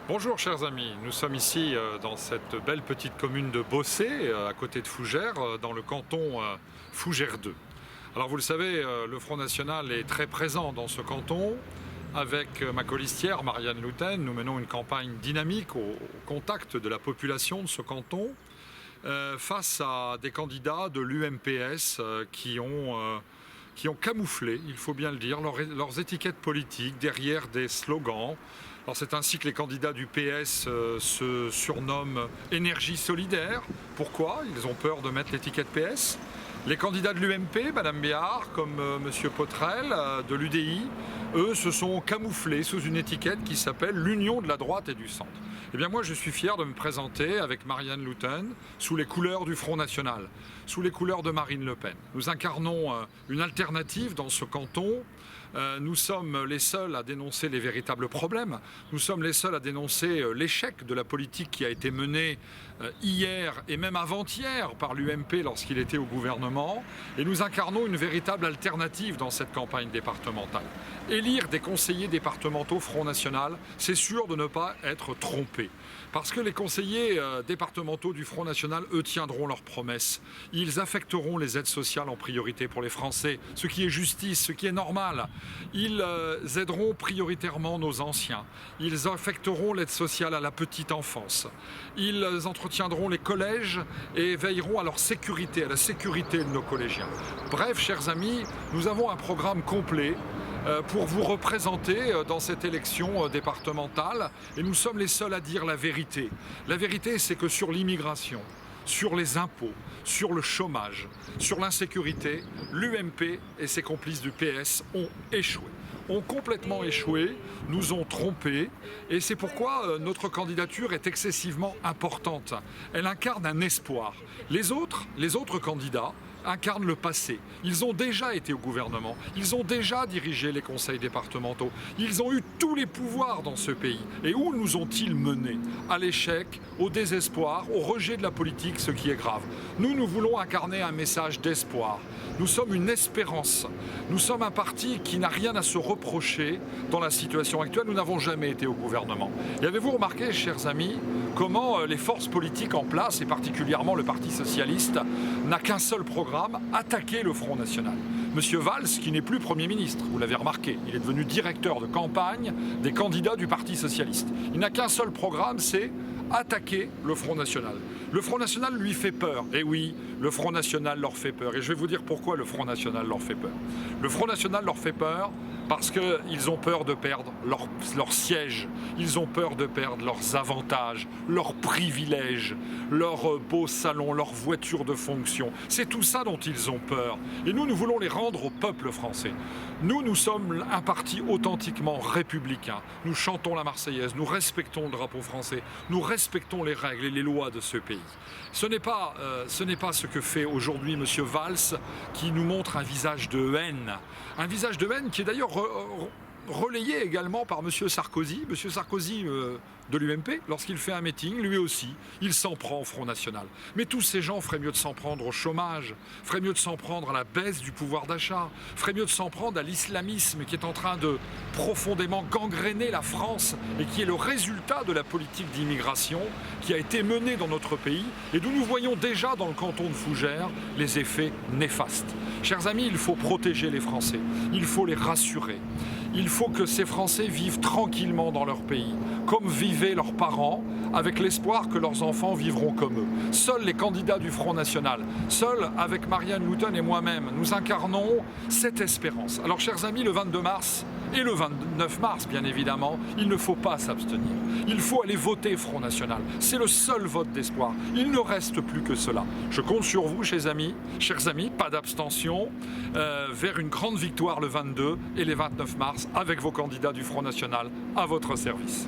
Bonjour chers amis, nous sommes ici dans cette belle petite commune de Bossé, à côté de Fougères, dans le canton Fougères 2. Alors vous le savez, le Front National est très présent dans ce canton. Avec ma colistière Marianne Louten, nous menons une campagne dynamique au contact de la population de ce canton face à des candidats de l'UMPS qui ont camouflé, il faut bien le dire, leurs étiquettes politiques derrière des slogans. Alors c'est ainsi que les candidats du PS se surnomment Énergie solidaire. Pourquoi? Ils ont peur de mettre l'étiquette PS. Les candidats de l'UMP, Madame Béard, comme Monsieur Potrel, de l'UDI, eux se sont camouflés sous une étiquette qui s'appelle l'Union de la droite et du centre. Eh bien moi je suis fier de me présenter avec Marianne Louten sous les couleurs du Front National, sous les couleurs de Marine Le Pen. Nous incarnons une alternative dans ce canton. Nous sommes les seuls à dénoncer les véritables problèmes. Nous sommes les seuls à dénoncer l'échec de la politique qui a été menée hier et même avant-hier par l'UMP lorsqu'il était au gouvernement. Et nous incarnons une véritable alternative dans cette campagne départementale. Élire des conseillers départementaux Front National, c'est sûr de ne pas être trompé. Parce que les conseillers départementaux du Front National, eux, tiendront leurs promesses. Ils affecteront les aides sociales en priorité pour les Français, ce qui est justice, ce qui est normal. Ils aideront prioritairement nos anciens. Ils affecteront l'aide sociale à la petite enfance. Ils entretiendront les collèges et veilleront à leur sécurité, à la sécurité de nos collégiens. Bref, chers amis, nous avons un programme complet pour vous représenter dans cette élection départementale. Et nous sommes les seuls à dire la vérité. La vérité, c'est que sur l'immigration, sur les impôts, sur le chômage, sur l'insécurité, l'UMP et ses complices du PS ont échoué. Ont complètement échoué, nous ont trompés, et c'est pourquoi notre candidature est excessivement importante. Elle incarne un espoir. Les autres candidats incarnent le passé. Ils ont déjà été au gouvernement, ils ont déjà dirigé les conseils départementaux, ils ont eu tous les pouvoirs dans ce pays. Et où nous ont-ils menés? À l'échec, au désespoir, au rejet de la politique, ce qui est grave. Nous voulons incarner un message d'espoir. Nous sommes une espérance. Nous sommes un parti qui n'a rien à se reprocher dans la situation actuelle. Nous n'avons jamais été au gouvernement. Et avez-vous remarqué, chers amis, comment les forces politiques en place, et particulièrement le Parti socialiste, n'a qu'un seul programme, attaquer le Front National. Monsieur Valls, qui n'est plus Premier ministre, vous l'avez remarqué, il est devenu directeur de campagne des candidats du Parti socialiste. Il n'a qu'un seul programme, c'est attaquer le Front National. Le Front National lui fait peur. Et oui, le Front National leur fait peur. Et je vais vous dire pourquoi le Front National leur fait peur. Le Front National leur fait peur parce qu'ils ont peur de perdre leur siège, ils ont peur de perdre leurs avantages, leurs privilèges, leurs beaux salons, leurs voitures de fonction. C'est tout ça dont ils ont peur. Et nous voulons les rendre au peuple français. Nous sommes un parti authentiquement républicain. Nous chantons la Marseillaise, nous respectons le drapeau français, nous respectons les règles et les lois de ce pays. Ce n'est pas ce que fait aujourd'hui M. Valls qui nous montre un visage de haine. Un visage de haine qui est d'ailleurs relayé également par M. Sarkozy. M. Sarkozy de l'UMP, lorsqu'il fait un meeting, lui aussi, il s'en prend au Front National. Mais tous ces gens feraient mieux de s'en prendre au chômage, feraient mieux de s'en prendre à la baisse du pouvoir d'achat, feraient mieux de s'en prendre à l'islamisme qui est en train de profondément gangréner la France et qui est le résultat de la politique d'immigration qui a été menée dans notre pays et d'où nous voyons déjà dans le canton de Fougères les effets néfastes. Chers amis, il faut protéger les Français, il faut les rassurer. Il faut que ces Français vivent tranquillement dans leur pays, comme vivaient leurs parents, avec l'espoir que leurs enfants vivront comme eux. Seuls les candidats du Front National, seuls avec Marianne Louten et moi-même, nous incarnons cette espérance. Alors chers amis, le 22 mars et le 29 mars, bien évidemment, il ne faut pas s'abstenir. Il faut aller voter Front National. C'est le seul vote d'espoir. Il ne reste plus que cela. Je compte sur vous, chers amis, pas d'abstention, vers une grande victoire le 22 et les 29 mars avec vos candidats du Front National à votre service.